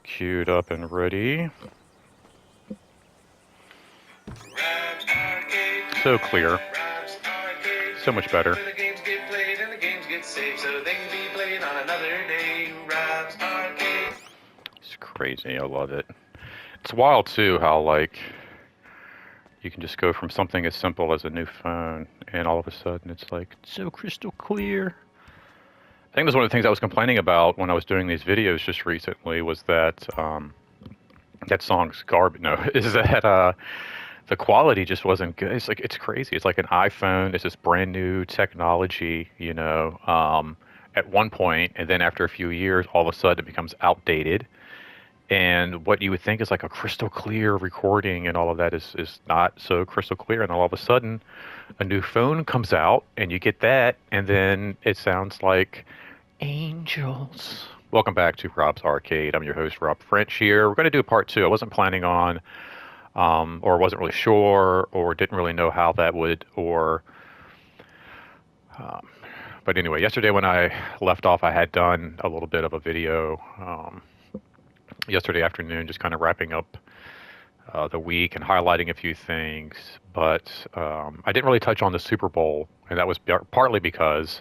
Queued up and ready. So clear. So much better. Where the games get played and the games get saved so they can be played on another day. Rob's Arcade. It's crazy. I love it. It's wild too how like you can just go from something as simple as a new phone and all of a sudden it's like so crystal clear. I think that's one of the things I was complaining about when I was doing these videos just recently was that that song's garbage. No, is that the quality just wasn't good. It's like it's crazy. It's like an iPhone. It's this brand new technology, at one point, and then after a few years, all of a sudden it becomes outdated. And what you would think is like a crystal clear recording and all of that is not so crystal clear. And all of a sudden, a new phone comes out, and you get that, and then it sounds like angels. Welcome back to Rob's Arcade. I'm your host, Rob French here. We're going to do part two. I wasn't planning on or wasn't really sure, or didn't really know how that would, or. Um, but anyway, yesterday when I left off, I had done a little bit of a video yesterday afternoon, just kind of wrapping up the week and highlighting a few things. But I didn't really touch on the Super Bowl, and that was partly because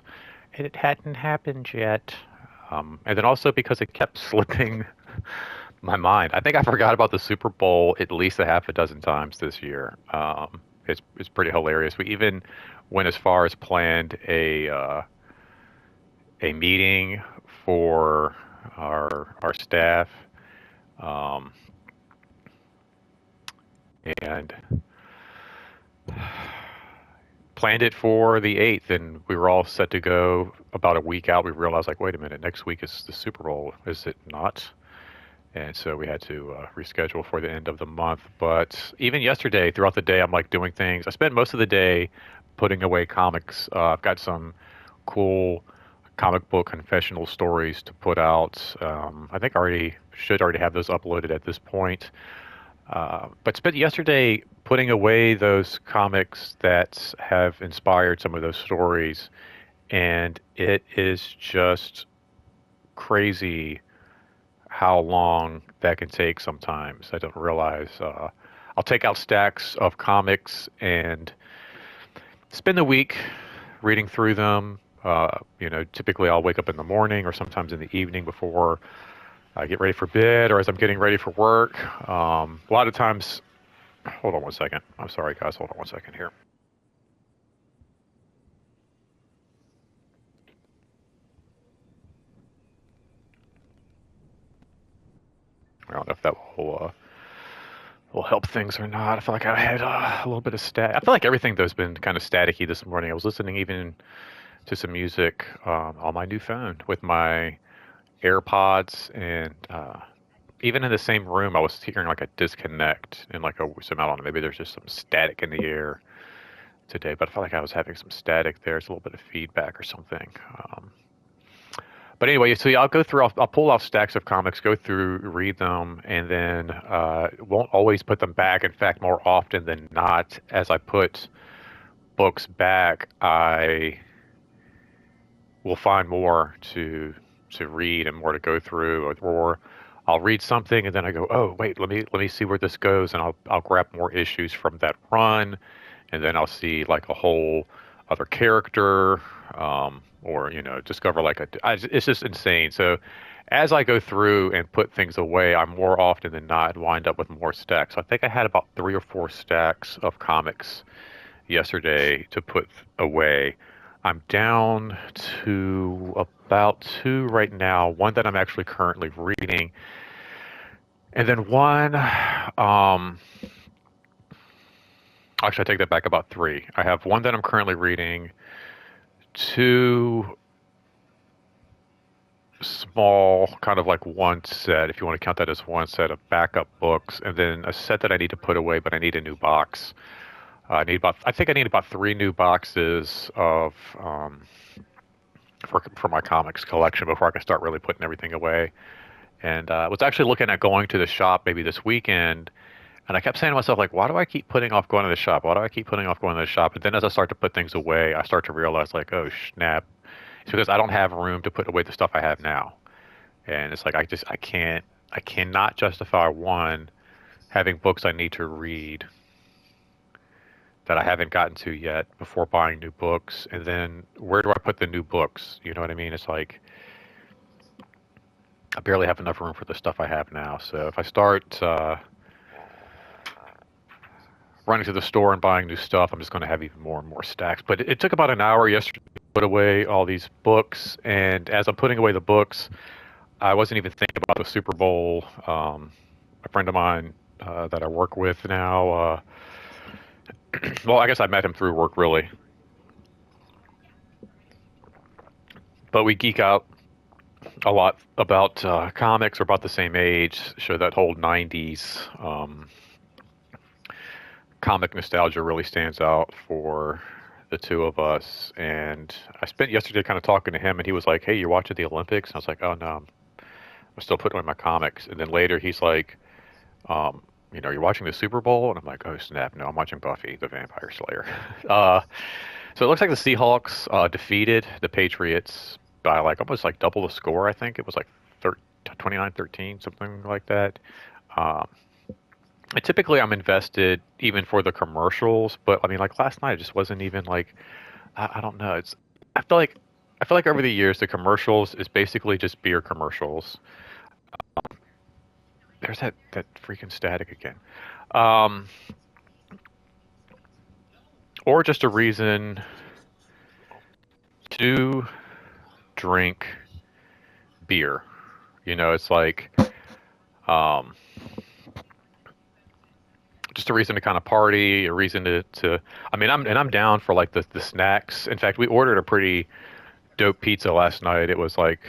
it hadn't happened yet, and then also because it kept slipping my mind. I think I forgot about the Super Bowl at least a half a dozen times this year. It's pretty hilarious. We even went as far as planned a meeting for our staff, um, and planned it for the 8th, and we were all set to go. About a week out, we realized, like, wait a minute, next week is the Super Bowl, is it not? And so we had to reschedule for the end of the month. But even yesterday, throughout the day, I'm like doing things. I spent most of the day putting away comics. I've got some cool comic book confessional stories to put out. I think I should already have those uploaded at this point. But spent yesterday putting away those comics that have inspired some of those stories, and it is just crazy how long that can take sometimes. I don't realize. I'll take out stacks of comics and spend the week reading through them. Typically I'll wake up in the morning or sometimes in the evening before I get ready for bed or as I'm getting ready for work. A lot of times, hold on one second. I'm sorry, guys. Hold on one second here. I don't know if that will help things or not. I feel like I had a little bit of I feel like everything though has been kind of staticky this morning. I was listening even to some music on my new phone with my AirPods, and even in the same room, I was hearing like a disconnect and like some, I don't know, maybe there's just some static in the air today, but I felt like I was having some static there. It's a little bit of feedback or something. But anyway, so yeah, I'll go through. I'll pull off stacks of comics, go through, read them, and then won't always put them back. In fact, more often than not, as I put books back, I will find more to read and more to go through, or I'll read something and then I go, oh wait, let me see where this goes, and I'll grab more issues from that run, and then I'll see like a whole other character, or discover like it's just insane. So as I go through and put things away, I more often than not wind up with more stacks. So I think I had about 3 or 4 stacks of comics yesterday to put away. I'm down to about 2 right now. One that I'm actually currently reading, and then one. Actually, I take that back. About 3. I have one that I'm currently reading. 2 small, kind of like one set, if you want to count that as one set of backup books, and then a set that I need to put away, but I need a new box. I think I need about 3 new boxes of for my comics collection before I can start really putting everything away. And I was actually looking at going to the shop maybe this weekend, and I kept saying to myself, like, why do I keep putting off going to the shop? Why do I keep putting off going to the shop? And then as I start to put things away, I start to realize, like, oh snap, it's because I don't have room to put away the stuff I have now, and it's like I can't. I cannot justify one having books I need to read that I haven't gotten to yet before buying new books, and then where do I put the new books? You know what I mean? It's like I barely have enough room for the stuff I have now. So if I start running to the store and buying new stuff, I'm just going to have even more and more stacks. But it took about an hour yesterday to put away all these books, and as I'm putting away the books, I wasn't even thinking about the Super Bowl. A friend of mine that I work with now, well, I guess I met him through work really, but we geek out a lot about comics. We're about the same age, so that whole '90s comic nostalgia really stands out for the two of us. And I spent yesterday kind of talking to him, and he was like, "Hey, you're watching the Olympics?" And I was like, "Oh no, I'm still putting away my comics." And then later he's like, "You're watching the Super Bowl?" And I'm like, "Oh snap, no, I'm watching Buffy the Vampire Slayer." uh, so it looks like the Seahawks defeated the Patriots by like almost like double the score. I think it was like 29-13, something like that. Um, and typically I'm invested even for the commercials, but I mean, like last night, it just wasn't even like I don't know. I feel like I feel like over the years the commercials is basically just beer commercials. There's that freaking static again. Um, or just a reason to drink beer. It's like um, just a reason to kind of party, a reason to. I mean, I'm down for like the snacks. In fact, we ordered a pretty dope pizza last night. It was like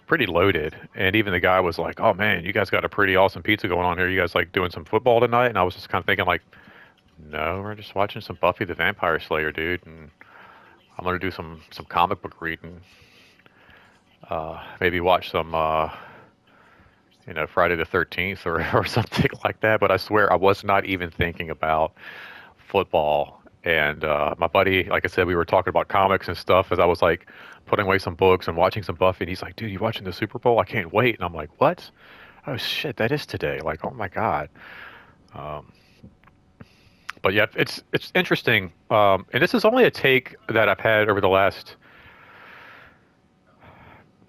pretty loaded, and even the guy was like, "Oh man, you guys got a pretty awesome pizza going on here. You guys like doing some football tonight?" And I was just kind of thinking like, "No, we're just watching some Buffy the Vampire Slayer, dude, and I'm gonna do some comic book reading. Maybe watch some Friday the 13th or or something like that." But I swear I was not even thinking about football. And my buddy, like I said, we were talking about comics and stuff as I was like putting away some books and watching some Buffy. And he's like, "Dude, you watching the Super Bowl? I can't wait." And I'm like, "What? Oh shit, that is today!" Like, oh my god. Um, but yeah, it's interesting. And this is only a take that I've had over the last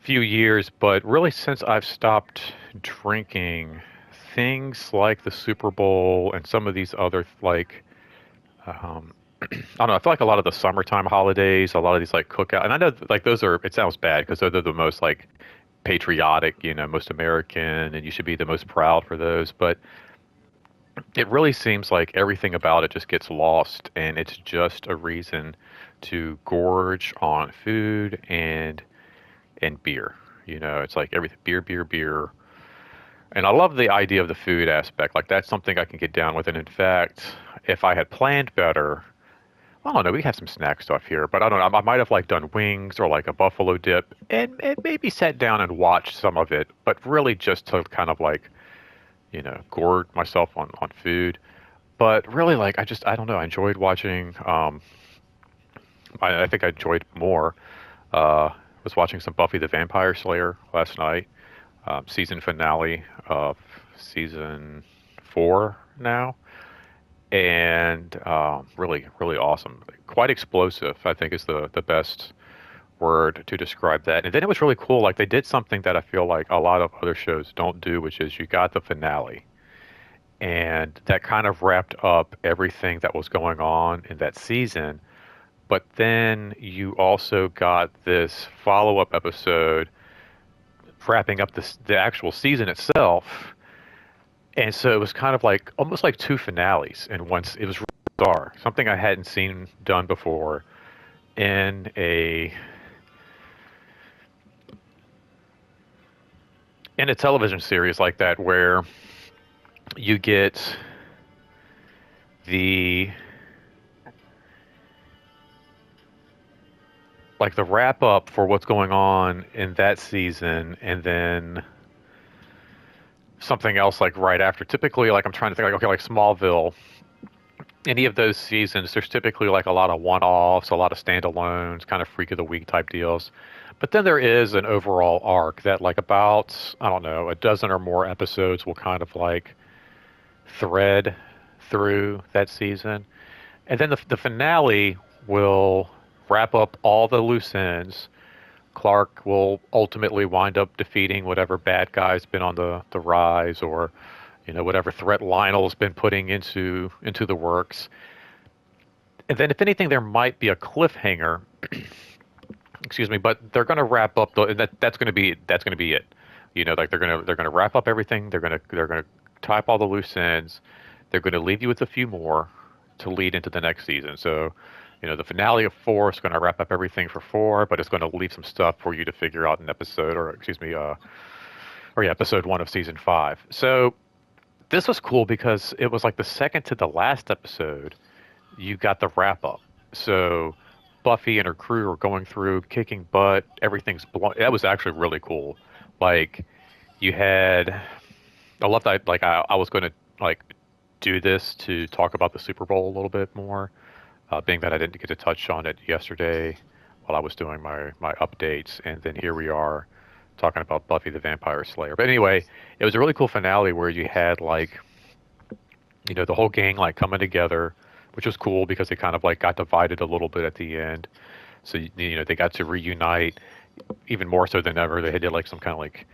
few years, but really since I've stopped drinking, things like the Super Bowl and some of these other like I don't know. I feel like a lot of the summertime holidays, a lot of these like cookout, and I know like those are. It sounds bad because they're the most like patriotic, most American, and you should be the most proud for those. But it really seems like everything about it just gets lost, and it's just a reason to gorge on food and beer. It's like everything beer, beer, beer. And I love the idea of the food aspect. Like that's something I can get down with. And in fact, if I had planned better, I don't know. We have some snack stuff here, but I don't know. I might have like done wings or like a buffalo dip, and maybe sat down and watched some of it, but really just to kind of like gourd myself on food. But really, like I don't know. I enjoyed watching. I think I enjoyed more. Was watching some Buffy the Vampire Slayer last night. Season finale of season 4 now, and really, really awesome. Quite explosive, I think, is the best word to describe that. And then it was really cool. Like they did something that I feel like a lot of other shows don't do, which is you got the finale, and that kind of wrapped up everything that was going on in that season. But then you also got this follow-up episode wrapping up the actual season itself. And so it was kind of like almost like two finales in once. It was really bizarre, something I hadn't seen done before in a television series like that, where you get the like the wrap up for what's going on in that season, and then something else like right after. Typically, like I'm trying to think like okay, like Smallville any of those seasons, there's typically like a lot of one-offs, a lot of standalones, kind of freak of the week type deals. But then there is an overall arc that like about, I don't know, a dozen or more episodes will kind of like thread through that season. And then the finale will wrap up all the loose ends. Clark will ultimately wind up defeating whatever bad guy's been on the rise, or whatever threat Lionel's been putting into the works. And then, if anything, there might be a cliffhanger. Excuse me, but they're going to wrap up and that's going to be it. Like they're going to wrap up everything. They're going to tie up all the loose ends. They're going to leave you with a few more to lead into the next season. So, the finale of four is going to wrap up everything for four, but it's going to leave some stuff for you to figure out in episode, or excuse me, or yeah, episode one of season five. So this was cool because it was like the second to the last episode, you got the wrap up. So Buffy and her crew are going through, kicking butt. Everything's blown. That was actually really cool. Like you had, I love that. Like I was going to like do this to talk about the Super Bowl a little bit more, being that I didn't get to touch on it yesterday while I was doing my updates, and then here we are talking about Buffy the Vampire Slayer. But anyway, it was a really cool finale where you had like the whole gang like coming together, which was cool because they kind of like got divided a little bit at the end. So they got to reunite even more so than ever. They did like some kind of like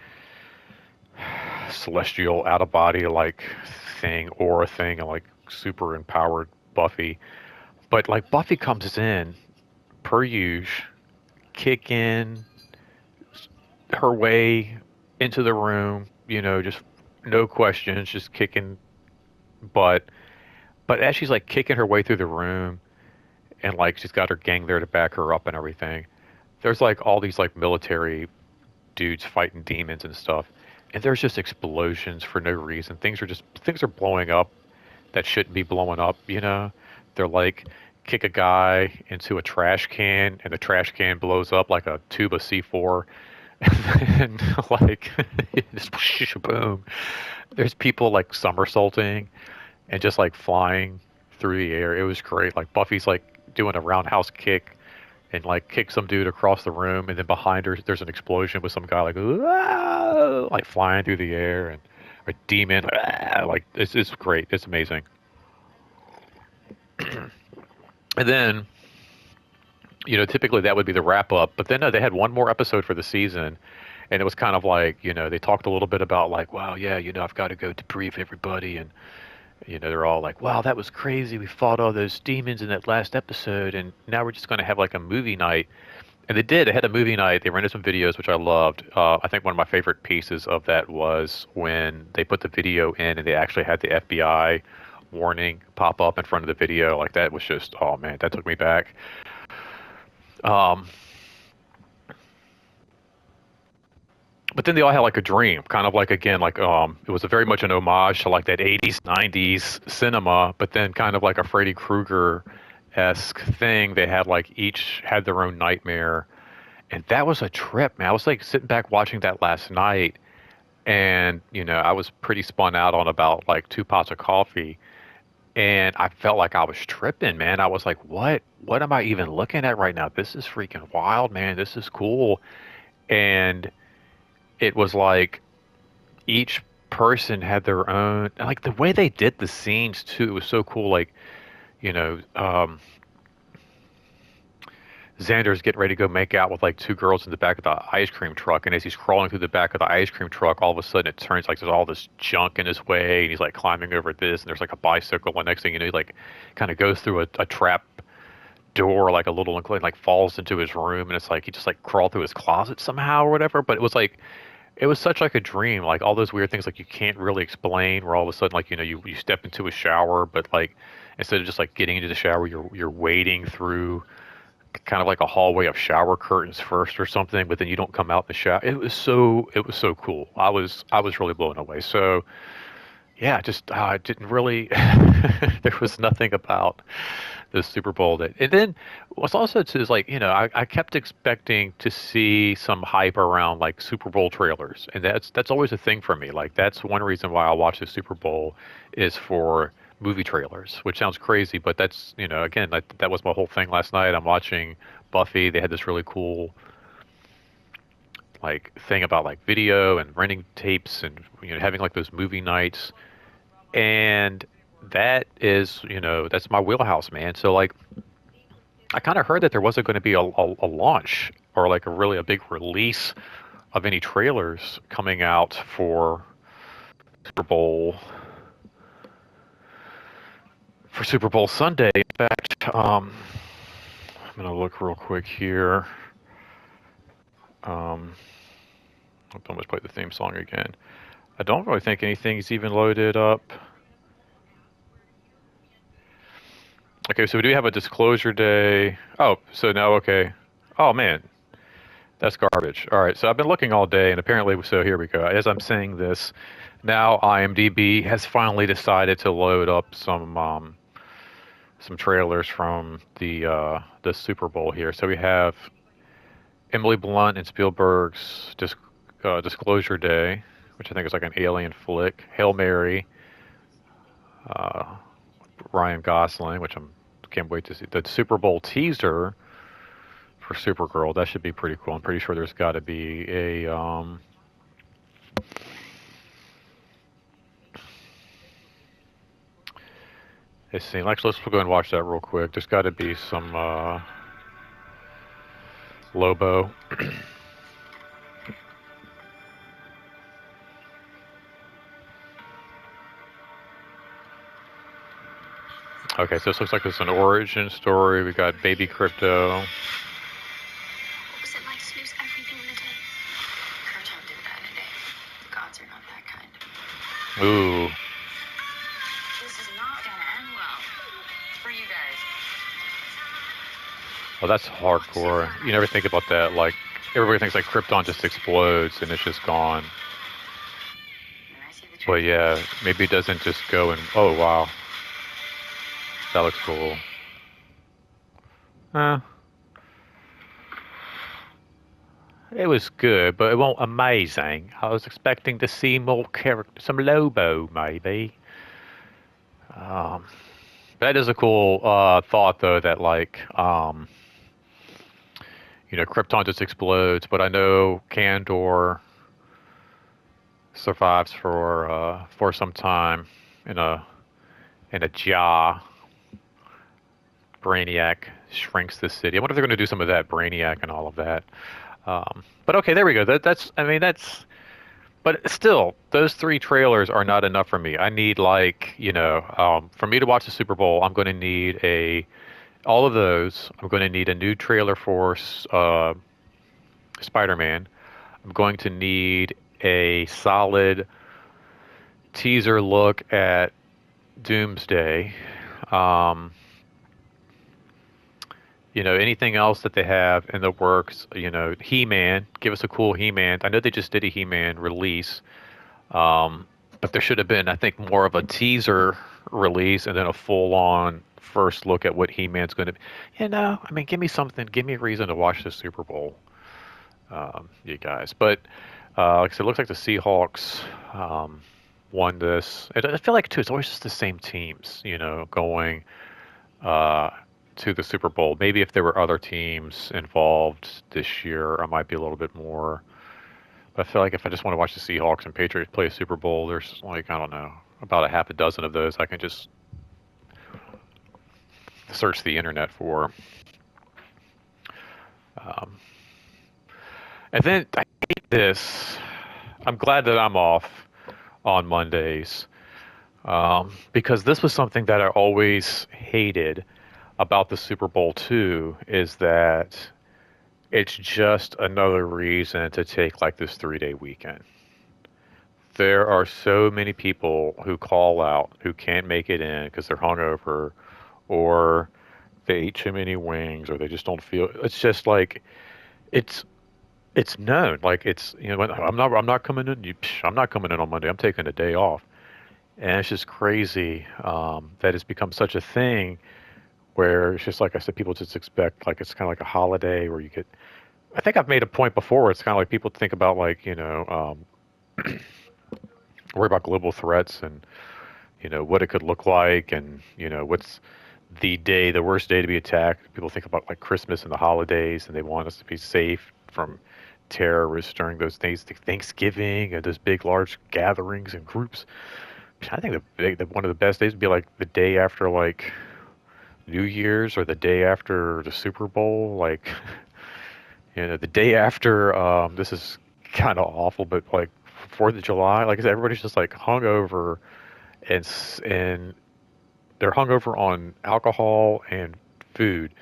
celestial out of body like thing, aura thing, and like super empowered Buffy. But like Buffy comes in per usual, kicking her way into the room, just no questions, just kicking butt. But as she's like kicking her way through the room, and like she's got her gang there to back her up and everything, there's like all these like military dudes fighting demons and stuff. And there's just explosions for no reason. Things are blowing up that shouldn't be blowing up. They're like kick a guy into a trash can and the trash can blows up like a tube of C4. And like just boom. There's people like somersaulting and just like flying through the air. It was great. Like Buffy's like doing a roundhouse kick and like kick some dude across the room, and then behind her there's an explosion with some guy like "Whoa," like flying through the air, and a demon like it's great. It's amazing. And then typically that would be the wrap up, but then no, they had one more episode for the season, and it was kind of like they talked a little bit about like, wow, yeah, I've got to go debrief everybody, and they're all like, wow, that was crazy. We fought all those demons in that last episode, and now we're just going to have like a movie night. And they did. They had a movie night. They rented some videos, which I loved. I think one of my favorite pieces of that was when they put the video in and they actually had the FBI warning pop up in front of the video. Like that was just, oh man, that took me back. Um, but then they all had like a dream, kind of like again, like it was a very much an homage to like that 80s, 90s cinema, but then kind of like a Freddy Krueger esque thing. They had like each had their own nightmare, and that was a trip, man. I was like sitting back watching that last night, and I was pretty spun out on about like two pots of coffee, and I felt like I was tripping, man. I was like, what am I even looking at right now? This is freaking wild, man. This is cool. And it was like each person had their own, like the way they did the scenes too, it was so cool. Like, you know, um, Xander's getting ready to go make out with like two girls in the back of the ice cream truck, and as he's crawling through the back of the ice cream truck, all of a sudden it turns like there's all this junk in his way, and he's like climbing over this, and there's like a bicycle, and next thing you know, he like kind of goes through a trap door, like a little incline, like falls into his room, and it's like he just like crawled through his closet somehow or whatever. But it was like it was such like a dream, like all those weird things like you can't really explain, where all of a sudden like you step into a shower, but like instead of just like getting into the shower, you're wading through kind of like a hallway of shower curtains first or something, but then you don't come out in the shower. It was so cool. I was really blown away. So yeah, just I didn't really there was nothing about the Super Bowl that, and then what's also too is like I kept expecting to see some hype around like Super Bowl trailers, and that's always a thing for me. Like that's one reason why I watch the Super Bowl is for movie trailers, which sounds crazy, but that's, again, that was my whole thing last night. I'm watching Buffy. They had this really cool like thing about like video and renting tapes and having like those movie nights, and that is, that's my wheelhouse, man. So like I kind of heard that there wasn't going to be a launch or like a big release of any trailers coming out for Super Bowl Super Bowl Sunday. In fact, I'm gonna look real quick here. Um, I'll almost play the theme song again. I don't really think anything's even loaded up. Okay, so we do have a disclosure day. Oh, so now okay. Oh man, that's garbage. All right, so I've been looking all day, and apparently, so here we go. As I'm saying this, now IMDb has finally decided to load up some trailers from the Super Bowl here. So we have Emily Blunt and Spielberg's Disclosure Day, which I think is like an alien flick. Hail Mary, uh, Ryan Gosling, which I'm can't wait to see. The Super Bowl teaser for Supergirl, that should be pretty cool. I'm pretty sure there's got to be a let's see. Let's go and watch that real quick. There's got to be some Lobo. Okay, so this looks like it's an origin story. We got Baby Crypto. What was it like to lose everything in a day? Krypton did that in a day. The gods are not that kind. Ooh. This is not gonna end well for you guys. Well, that's hardcore. You never think about that. Like, everybody thinks like Krypton just explodes and it's just gone. And I see the But truth. yeah, maybe it doesn't just go and, oh wow, that looks cool. Uh, it was good, but it wasn't amazing. I was expecting to see more character, some Lobo maybe. Um, that is a cool thought though. That like, Krypton just explodes, but I know Kandor survives for some time in a jar. Brainiac shrinks the city. I wonder if they're going to do some of that Brainiac and all of that. But okay, there we go. That's I mean that's but still those three trailers are not enough for me. I need like for me to watch the Super Bowl, I'm going to need a all of those. I'm going to need a new trailer for Spider-Man. I'm going to need a solid teaser look at Doomsday. Um, anything else that they have in the works, He-Man, give us a cool He-Man. I know they just did a He-Man release, but there should have been, I think, more of a teaser release and then a full-on first look at what He-Man's going to be. I mean, give me something, give me a reason to watch the Super Bowl, you guys. But like I said, it looks like the Seahawks won this. I feel like, too, it's always just the same teams, going uh, to the Super Bowl. Maybe if there were other teams involved this year, I might be a little bit more. But I feel like if I just want to watch the Seahawks and Patriots play a Super Bowl, there's like, I don't know, about a half a dozen of those I can just search the internet for. Um, and then I hate this. I'm glad that I'm off on Mondays because this was something that I always hated about the Super Bowl too, is that it's just another reason to take like this 3-day weekend. There are so many people who call out who can't make it in because they're hungover or they ate too many wings or they just don't feel it's just like it's it's known like it's I'm not coming in I'm not coming in on Monday. I'm taking a day off. And it's just crazy that it's become such a thing where it's just like I said, people just expect like it's kind of like a holiday where you get. I think I've made a point before. It's kind of like people think about like worry about global threats and what it could look like, and what's the worst day to be attacked. People think about like Christmas and the holidays, and they want us to be safe from terrorists during those days, like Thanksgiving and those big, large gatherings and groups. I think one of the best days would be like the day after like New Year's or the day after the Super Bowl, like the day after. This is kind of awful, but like Fourth of July, like I said, everybody's just like hungover and they're hungover on alcohol and food.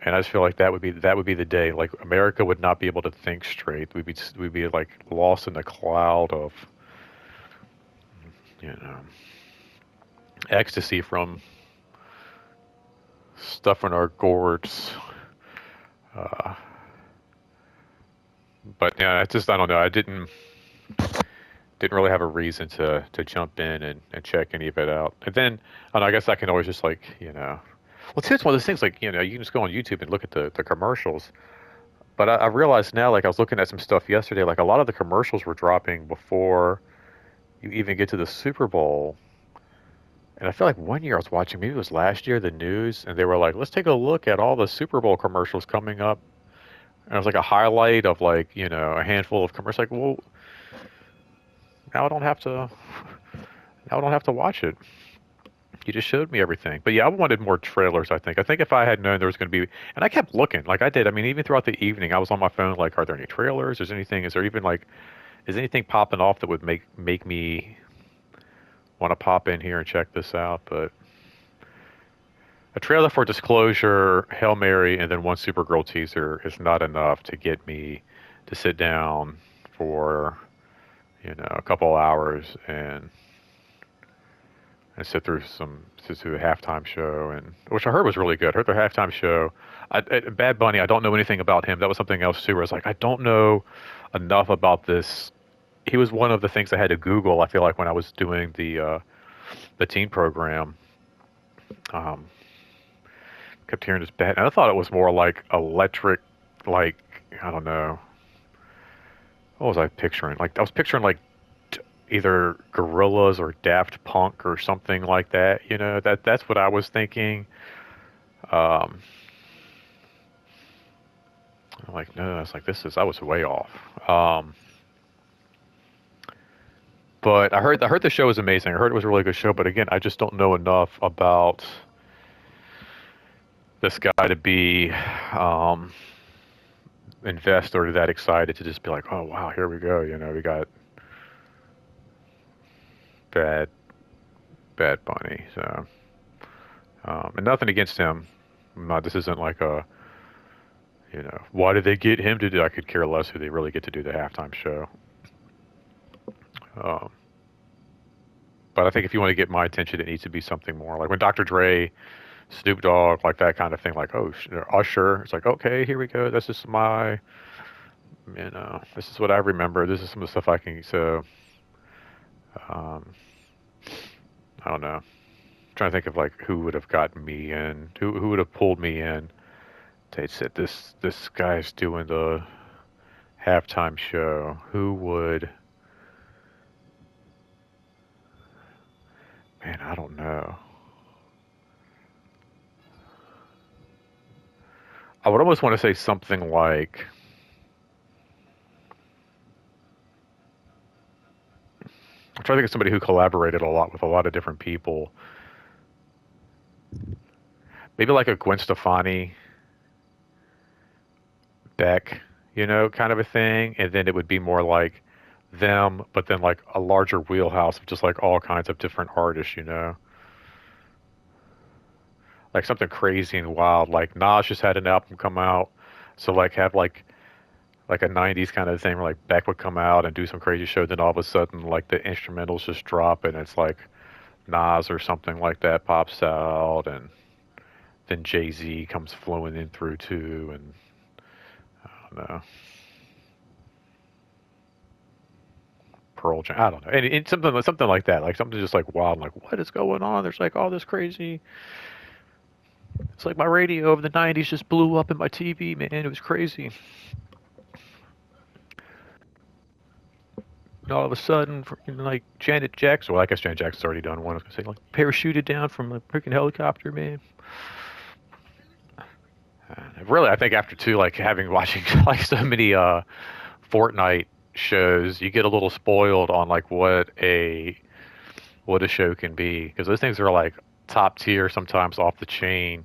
And I just feel like that would be the day. Like America would not be able to think straight. We'd be like lost in a cloud of you know ecstasy from stuff in our gourds. Uh, but yeah, I don't know. I didn't really have a reason to jump in and check any of it out. And then, and I guess I can always just like, well, too, it's one of those things like, you can just go on YouTube and look at the commercials. But I realized now, like I was looking at some stuff yesterday, like a lot of the commercials were dropping before you even get to the Super Bowl. And I feel like one year I was watching, maybe it was last year, the news, and they were like, let's take a look at all the Super Bowl commercials coming up. And it was like a highlight of like, a handful of commercials. Like, well, now I don't have to, now I don't have to watch it. You just showed me everything. But yeah, I wanted more trailers, I think. I think if I had known there was going to be, and I kept looking, like I did. I mean, even throughout the evening, I was on my phone, like, are there any trailers? Is there even like, is anything popping off that would make me want to pop in here and check this out? But a trailer for Disclosure, Hail Mary, and then one Supergirl teaser is not enough to get me to sit down for, a couple hours and sit through a halftime show, and which I heard was really good. I heard their halftime show. Bad Bunny, I don't know anything about him. That was something else too. Where I was like, I don't know enough about this. He was one of the things I had to Google. I feel like when I was doing the teen program, um, kept hearing this bad, and I thought it was more like electric, like I don't know. What was I picturing? Like I was picturing like either Gorillas or Daft Punk or something like that. That's what I was thinking. Um, I'm like, no, it's like I was way off. But I heard the show was amazing. I heard it was a really good show. But again, I just don't know enough about this guy to be invested or that excited to just be like, oh wow, here we go. We got bad Bad Bunny. So, and nothing against him. This isn't like why did they get him to do? I could care less who they really get to do the halftime show. Um, but I think if you want to get my attention, it needs to be something more like when Dr. Dre, Snoop Dogg, like that kind of thing. Like, oh, Usher. It's like, okay, here we go. This is this is what I remember. This is some of the stuff I can. So, um, I don't know. I'm trying to think of like who would have gotten me in, who would have pulled me in. They said this guy's doing the halftime show. Who would? Man, I don't know. I would almost want to say something like, I'm trying to think of somebody who collaborated a lot with a lot of different people. Maybe like a Gwen Stefani, Beck, kind of a thing. And then it would be more like them, but then like a larger wheelhouse of just like all kinds of different artists. Like something crazy and wild. Like Nas just had an album come out. So like have like a 90s kind of thing where like Beck would come out and do some crazy show, then all of a sudden like the instrumentals just drop and it's like Nas or something like that pops out, and then Jay-Z comes flowing in through too, and I don't know, Pearl Jam, I don't know, and something like that, like something just like wild, like what is going on? There's like all this crazy. It's like my radio of the 90s just blew up in my TV, man. It was crazy. and all of a sudden, freaking like Janet Jackson. Well, I guess Janet Jackson's already done one. I was gonna say like parachuted down from a freaking helicopter, man. Really, I think after two, like having watching like so many Fortnite shows, you get a little spoiled on like what a show can be because those things are like top tier, sometimes off the chain,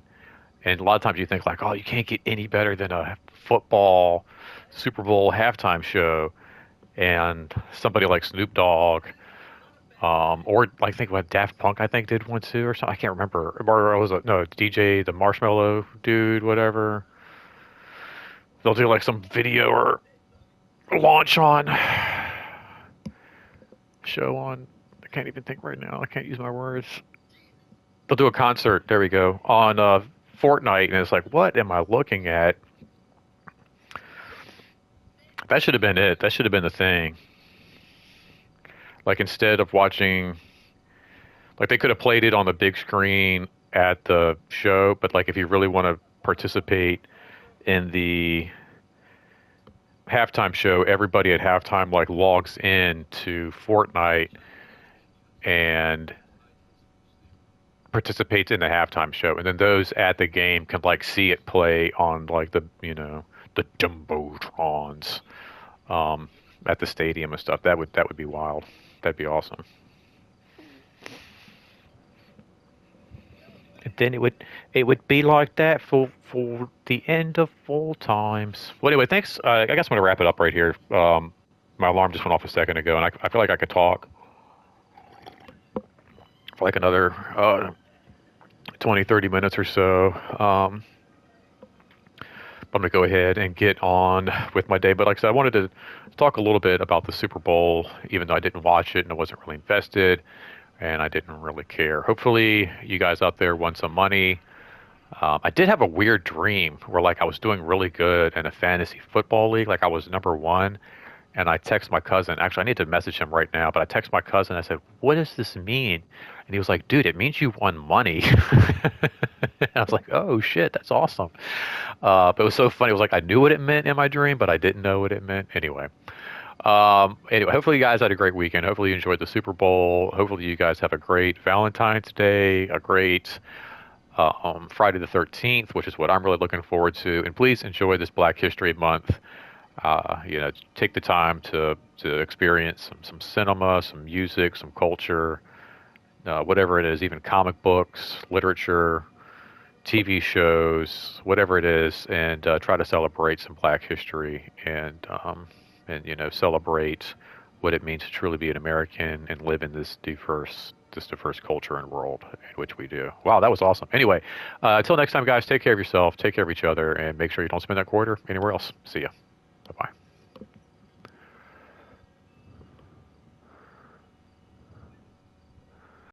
and a lot of times you think like, oh, you can't get any better than a football Super Bowl halftime show, and somebody like Snoop Dogg. Or like think about Daft Punk, I think did one too, or something. I can't remember. Or was it no DJ, the Marshmallow dude, whatever. They'll do like some video or launch on show on. I can't even think right now. I can't use my words. They'll do a concert. There we go on Fortnite, and it's like, what am I looking at? That should have been it. That should have been the thing. Like instead of watching, like they could have played it on the big screen at the show, but like if you really want to participate in the halftime show, everybody at halftime like logs in to Fortnite and participates in the halftime show, and then those at the game can like see it play on like the jumbotrons at the stadium and stuff. That would be wild. That'd be awesome. And then it would be like that for the end of all times. Well, anyway, thanks. I guess I'm gonna wrap it up right here. My alarm just went off a second ago, and I feel like I could talk for like another 20, 30 minutes or so. I'm going to go ahead and get on with my day. But like I said, I wanted to talk a little bit about the Super Bowl, even though I didn't watch it and I wasn't really invested and I didn't really care. Hopefully, you guys out there won some money. I did have a weird dream where like I was doing really good in a fantasy football league, like I was number one. And I text my cousin. Actually, I need to message him right now. But I text my cousin. I said, "What does this mean?" And he was like, "Dude, it means you won money." I was like, "Oh shit, that's awesome." But it was so funny. It was like I knew what it meant in my dream, but I didn't know what it meant. Anyway, hopefully you guys had a great weekend. Hopefully you enjoyed the Super Bowl. Hopefully you guys have a great Valentine's Day, a great Friday the 13th, which is what I'm really looking forward to. And please enjoy this Black History Month. Take the time to experience some cinema, some music, some culture, whatever it is, even comic books, literature, TV shows, whatever it is, and try to celebrate some Black history and celebrate what it means to truly be an American and live in this diverse culture and world in which we do. Wow, that was awesome. Anyway, until next time, guys, take care of yourself, take care of each other, and make sure you don't spend that quarter anywhere else. See ya. Bye bye.